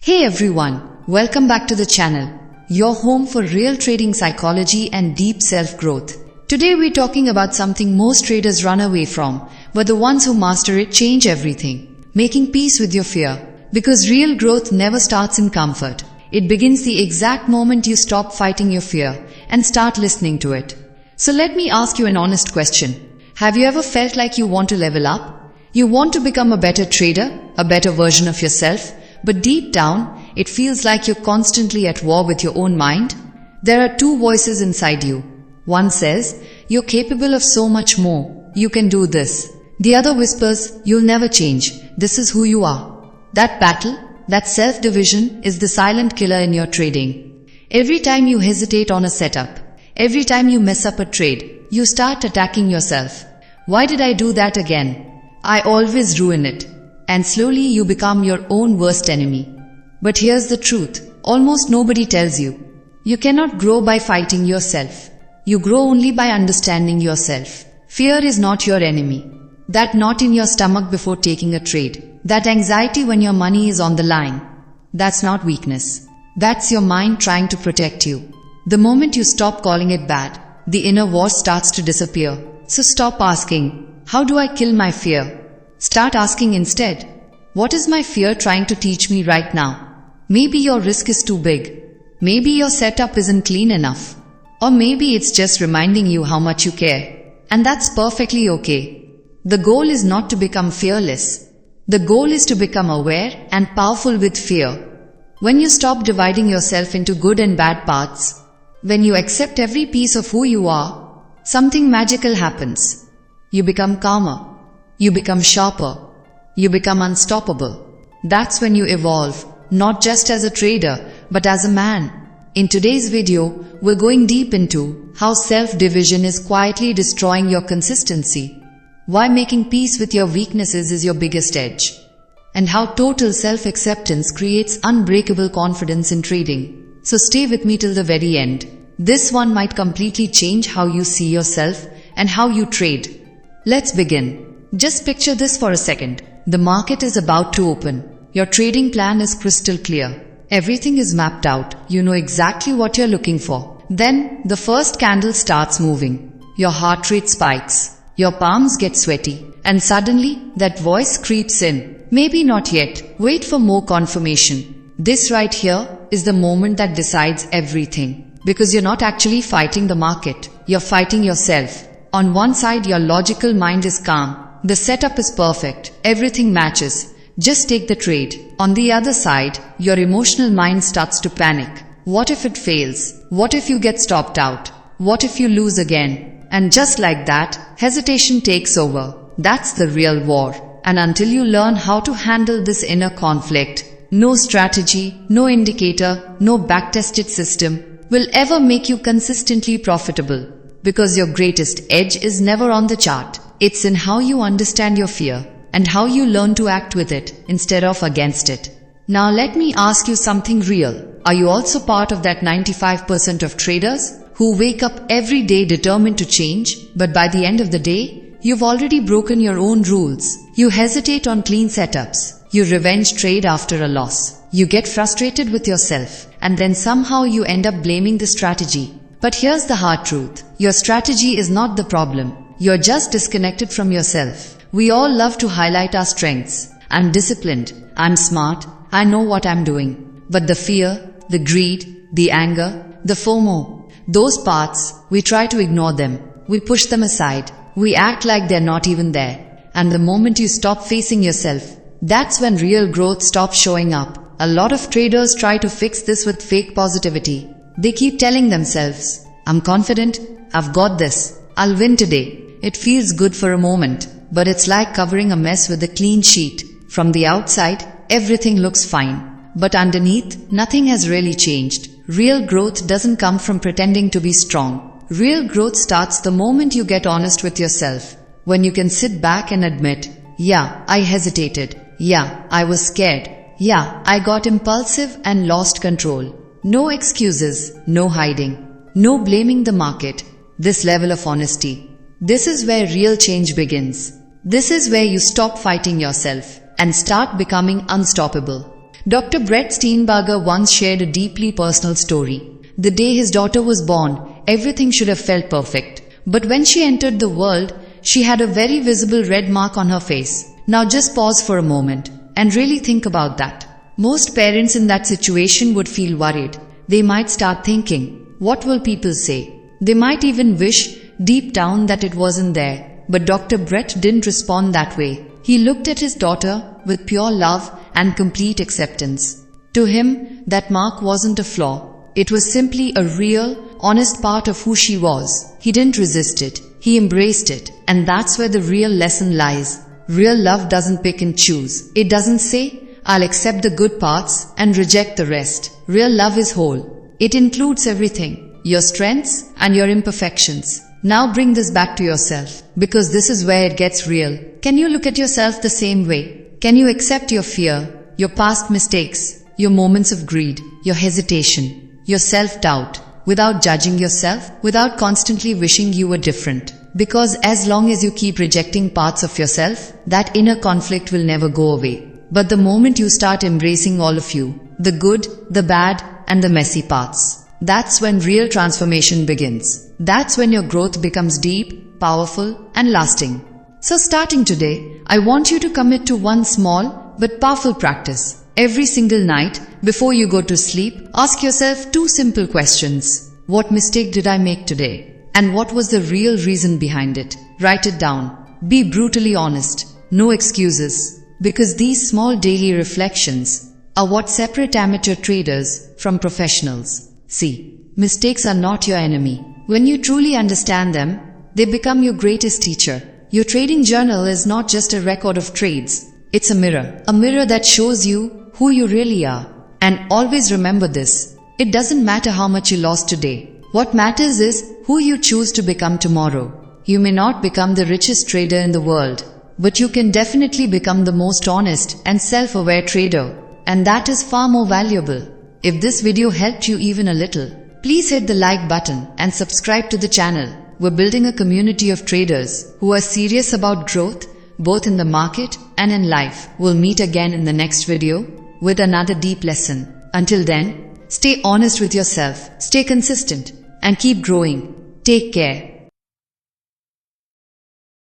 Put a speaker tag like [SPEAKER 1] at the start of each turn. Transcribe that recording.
[SPEAKER 1] Hey everyone, welcome back to the channel, your home for real trading psychology and deep self-growth. Today we're talking about something most traders run away from, but the ones who master it change everything. Making peace with your fear. Because real growth never starts in comfort. It begins the exact moment you stop fighting your fear and start listening to it. So let me ask you an honest question. Have you ever felt like you want to level up? You want to become a better trader, a better version of yourself? But deep down, it feels like you're constantly at war with your own mind. There are two voices inside you. One says, you're capable of so much more, you can do this. The other whispers, you'll never change, this is who you are. That battle, that self-division is the silent killer in your trading. Every time you hesitate on a setup, every time you mess up a trade, you start attacking yourself. Why did I do that again? I always ruin it. And slowly you become your own worst enemy. But here's the truth, almost nobody tells you. You cannot grow by fighting yourself. You grow only by understanding yourself. Fear is not your enemy. That knot in your stomach before taking a trade. That anxiety when your money is on the line. That's not weakness. That's your mind trying to protect you. The moment you stop calling it bad, the inner war starts to disappear. So stop asking, how do I kill my fear? Start asking instead, what is my fear trying to teach me right now? Maybe your risk is too big. Maybe your setup isn't clean enough. Or maybe it's just reminding you how much you care. And that's perfectly okay. The goal is not to become fearless. The goal is to become aware and powerful with fear. When you stop dividing yourself into good and bad parts, when you accept every piece of who you are, something magical happens. You become calmer. You become sharper. You become unstoppable. That's when you evolve, not just as a trader, but as a man. In today's video, we're going deep into how self-division is quietly destroying your consistency, why making peace with your weaknesses is your biggest edge, and how total self-acceptance creates unbreakable confidence in trading. So stay with me till the very end. This one might completely change how you see yourself and how you trade. Let's begin. Just picture this for a second. The market is about to open. Your trading plan is crystal clear. Everything is mapped out. You know exactly what you're looking for. Then, the first candle starts moving. Your heart rate spikes. Your palms get sweaty. And suddenly, that voice creeps in. Maybe not yet. Wait for more confirmation. This right here is the moment that decides everything. Because you're not actually fighting the market. You're fighting yourself. On one side, your logical mind is calm. The setup is perfect. Everything matches. Just take the trade. On the other side, your emotional mind starts to panic. What if it fails? What if you get stopped out? What if you lose again? And just like that, hesitation takes over. That's the real war. And until you learn how to handle this inner conflict, no strategy, no indicator, no back-tested system will ever make you consistently profitable. Because your greatest edge is never on the chart. It's in how you understand your fear and how you learn to act with it instead of against it. Now let me ask you something real. Are you also part of that 95% of traders who wake up every day determined to change, but by the end of the day, you've already broken your own rules? You hesitate on clean setups. You revenge trade after a loss. You get frustrated with yourself, and then somehow you end up blaming the strategy. But here's the hard truth. Your strategy is not the problem. You're just disconnected from yourself. We all love to highlight our strengths. I'm disciplined. I'm smart. I know what I'm doing. But the fear, the greed, the anger, the FOMO, those parts, we try to ignore them. We push them aside. We act like they're not even there. And the moment you stop facing yourself, that's when real growth stops showing up. A lot of traders try to fix this with fake positivity. They keep telling themselves, I'm confident, I've got this, I'll win today. It feels good for a moment, but it's like covering a mess with a clean sheet. From the outside, everything looks fine. But underneath, nothing has really changed. Real growth doesn't come from pretending to be strong. Real growth starts the moment you get honest with yourself. When you can sit back and admit, yeah, I hesitated. Yeah, I was scared. Yeah, I got impulsive and lost control. No excuses, no hiding, no blaming the market. This level of honesty. This is where real change begins. This is where you stop fighting yourself and start becoming unstoppable. Dr. Brett Steenbarger once shared a deeply personal story. The day his daughter was born, everything should have felt perfect. But when she entered the world, she had a very visible red mark on her face. Now just pause for a moment and really think about that. Most parents in that situation would feel worried. They might start thinking, what will people say? They might even wish deep down that it wasn't there. But Dr. Brett didn't respond that way. He looked at his daughter with pure love and complete acceptance. To him, that mark wasn't a flaw. It was simply a real, honest part of who she was. He didn't resist it. He embraced it. And that's where the real lesson lies. Real love doesn't pick and choose. It doesn't say, I'll accept the good parts and reject the rest. Real love is whole. It includes everything, your strengths and your imperfections. Now bring this back to yourself, because this is where it gets real. Can you look at yourself the same way? Can you accept your fear, your past mistakes, your moments of greed, your hesitation, your self-doubt, without judging yourself, without constantly wishing you were different? Because as long as you keep rejecting parts of yourself, that inner conflict will never go away. But the moment you start embracing all of you, the good, the bad, and the messy parts, that's when real transformation begins. That's when your growth becomes deep, powerful, and lasting. So starting today, I want you to commit to one small but powerful practice. Every single night, before you go to sleep, ask yourself two simple questions. What mistake did I make today? And what was the real reason behind it? Write it down. Be brutally honest. No excuses. Because these small daily reflections are what separate amateur traders from professionals. See, mistakes are not your enemy. When you truly understand them, they become your greatest teacher. Your trading journal is not just a record of trades. It's a mirror that shows you who you really are. And always remember this. It doesn't matter how much you lost today. What matters is who you choose to become tomorrow. You may not become the richest trader in the world, but you can definitely become the most honest and self-aware trader. And that is far more valuable. If this video helped you even a little, please hit the like button and subscribe to the channel. We're building a community of traders who are serious about growth, both in the market and in life. We'll meet again in the next video with another deep lesson. Until then, stay honest with yourself, stay consistent, and keep growing. Take care.